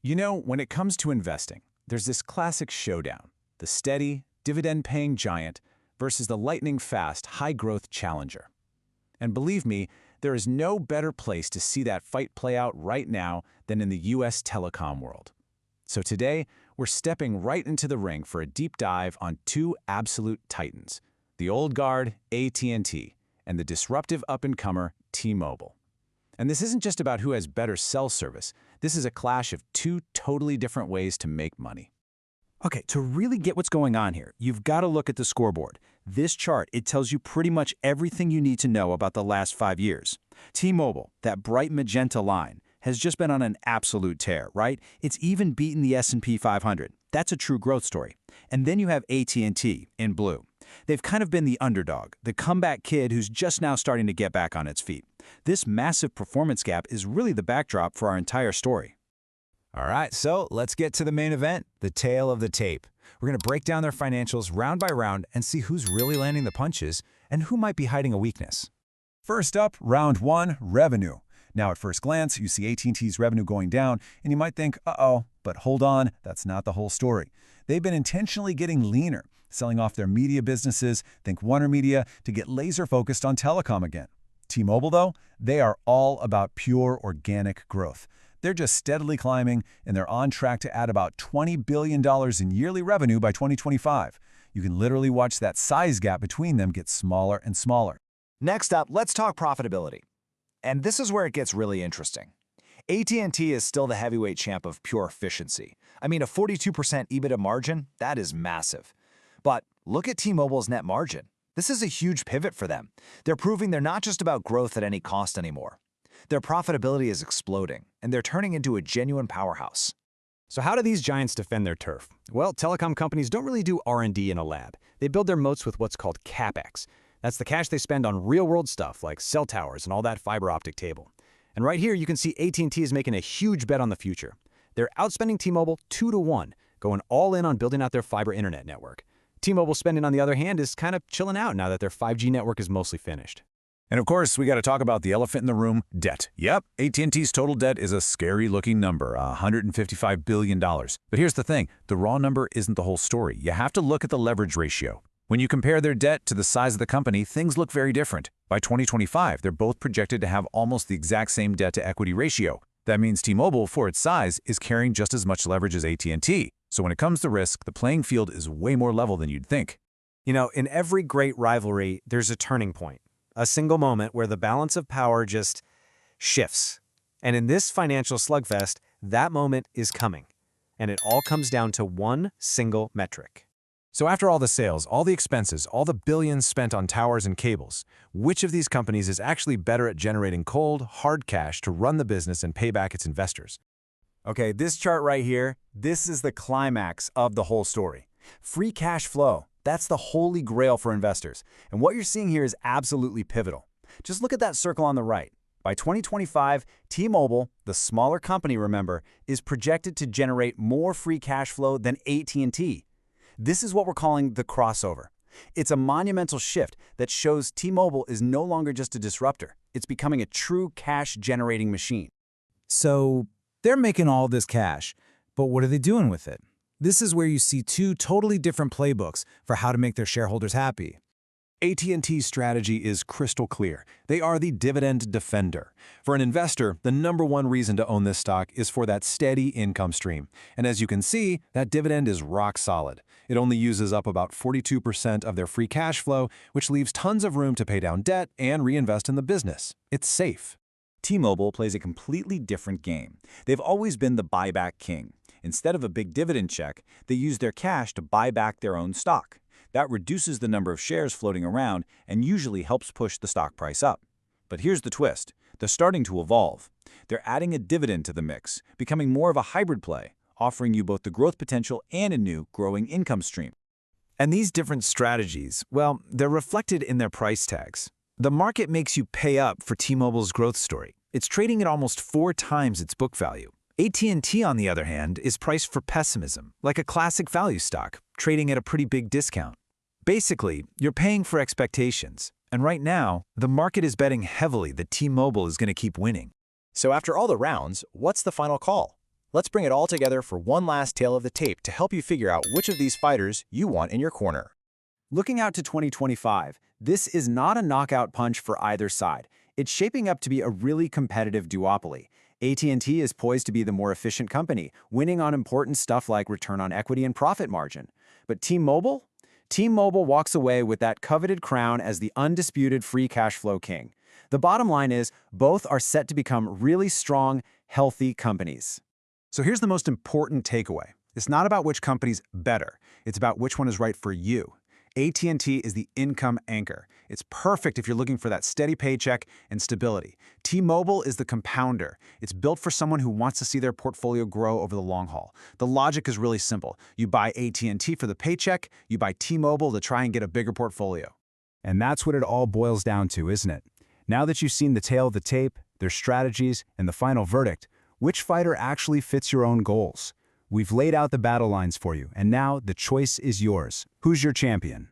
You know, when it comes to investing, there's this classic showdown, the steady, dividend-paying giant versus the lightning-fast, high-growth challenger. And believe me, there is no better place to see that fight play out right now than in the U.S. telecom world. So today, we're stepping right into the ring for a deep dive on two absolute titans, the old guard, AT&T, and the disruptive up-and-comer, T-Mobile. And this isn't just about who has better cell service. This is a clash of two totally different ways to make money. Okay, to really get what's going on here, you've got to look at the scoreboard. This chart, it tells you pretty much everything you need to know about the last 5 years. T-Mobile, that bright magenta line, has just been on an absolute tear, right? It's even beaten the S&P 500. That's a true growth story. And then you have AT&T in blue. They've kind of been the underdog, the comeback kid who's just now starting to get back on its feet. This massive performance gap is really the backdrop for our entire story. All right, so let's get to the main event, the tale of the tape. We're going to break down their financials round by round and see who's really landing the punches and who might be hiding a weakness. First up, round one, revenue. Now, at first glance, you see AT&T's revenue going down, and you might think, uh-oh, but hold on, that's not the whole story. They've been intentionally getting leaner, selling off their media businesses, think WarnerMedia, to get laser-focused on telecom again. T-Mobile, though, they are all about pure organic growth. They're just steadily climbing, and they're on track to add about $20 billion in yearly revenue by 2025. You can literally watch that size gap between them get smaller and smaller. Next up, let's talk profitability. And this is where it gets really interesting. AT&T is still the heavyweight champ of pure efficiency. I mean, a 42% EBITDA margin, that is massive. But look at T-Mobile's net margin. This is a huge pivot for them. They're proving they're not just about growth at any cost anymore. Their profitability is exploding, and they're turning into a genuine powerhouse. So how do these giants defend their turf? Well, telecom companies don't really do R&D in a lab. They build their moats with what's called CapEx. That's the cash they spend on real-world stuff like cell towers and all that fiber optic cable. And right here, you can see AT&T is making a huge bet on the future. They're outspending T-Mobile 2-to-1, going all in on building out their fiber internet network. T-Mobile spending, on the other hand, is kind of chilling out now that their 5G network is mostly finished. And of course, we got to talk about the elephant in the room, debt. Yep, AT&T's total debt is a scary-looking number, $155 billion. But here's the thing, the raw number isn't the whole story. You have to look at the leverage ratio. When you compare their debt to the size of the company, things look very different. By 2025, they're both projected to have almost the exact same debt-to-equity ratio. That means T-Mobile, for its size, is carrying just as much leverage as AT&T. So when it comes to risk, the playing field is way more level than you'd think. You know, in every great rivalry, there's a turning point. A single moment where the balance of power just shifts. And in this financial slugfest, that moment is coming. And it all comes down to one single metric. So after all the sales, all the expenses, all the billions spent on towers and cables, which of these companies is actually better at generating cold, hard cash to run the business and pay back its investors? Okay, this chart right here, this is the climax of the whole story. Free cash flow. That's the holy grail for investors. And what you're seeing here is absolutely pivotal. Just look at that circle on the right. By 2025, T-Mobile, the smaller company, remember, is projected to generate more free cash flow than AT&T. This is what we're calling the crossover. It's a monumental shift that shows T-Mobile is no longer just a disruptor. It's becoming a true cash-generating machine. So they're making all this cash, but what are they doing with it? This is where you see two totally different playbooks for how to make their shareholders happy. AT&T's strategy is crystal clear. They are the dividend defender. For an investor, the number one reason to own this stock is for that steady income stream. And as you can see, that dividend is rock solid. It only uses up about 42% of their free cash flow, which leaves tons of room to pay down debt and reinvest in the business. It's safe. T-Mobile plays a completely different game. They've always been the buyback king. Instead of a big dividend check, they use their cash to buy back their own stock. That reduces the number of shares floating around and usually helps push the stock price up. But here's the twist. They're starting to evolve. They're adding a dividend to the mix, becoming more of a hybrid play, offering you both the growth potential and a new, growing income stream. And these different strategies, well, they're reflected in their price tags. The market makes you pay up for T-Mobile's growth story. It's trading at almost 4 times its book value. AT&T, on the other hand, is priced for pessimism, like a classic value stock, trading at a pretty big discount. Basically, you're paying for expectations, and right now, the market is betting heavily that T-Mobile is going to keep winning. So after all the rounds, what's the final call? Let's bring it all together for one last tale of the tape to help you figure out which of these fighters you want in your corner. Looking out to 2025, this is not a knockout punch for either side. It's shaping up to be a really competitive duopoly. AT&T is poised to be the more efficient company, winning on important stuff like return on equity and profit margin. But T-Mobile? T-Mobile walks away with that coveted crown as the undisputed free cash flow king. The bottom line is, both are set to become really strong, healthy companies. So here's the most important takeaway. It's not about which company's better. It's about which one is right for you. AT&T is the income anchor. It's perfect if you're looking for that steady paycheck and stability. T-Mobile is the compounder. It's built for someone who wants to see their portfolio grow over the long haul. The logic is really simple. You buy AT&T for the paycheck, you buy T-Mobile to try and get a bigger portfolio. And that's what it all boils down to, isn't it? Now that you've seen the tale of the tape, their strategies, and the final verdict, which fighter actually fits your own goals? We've laid out the battle lines for you, and now the choice is yours. Who's your champion?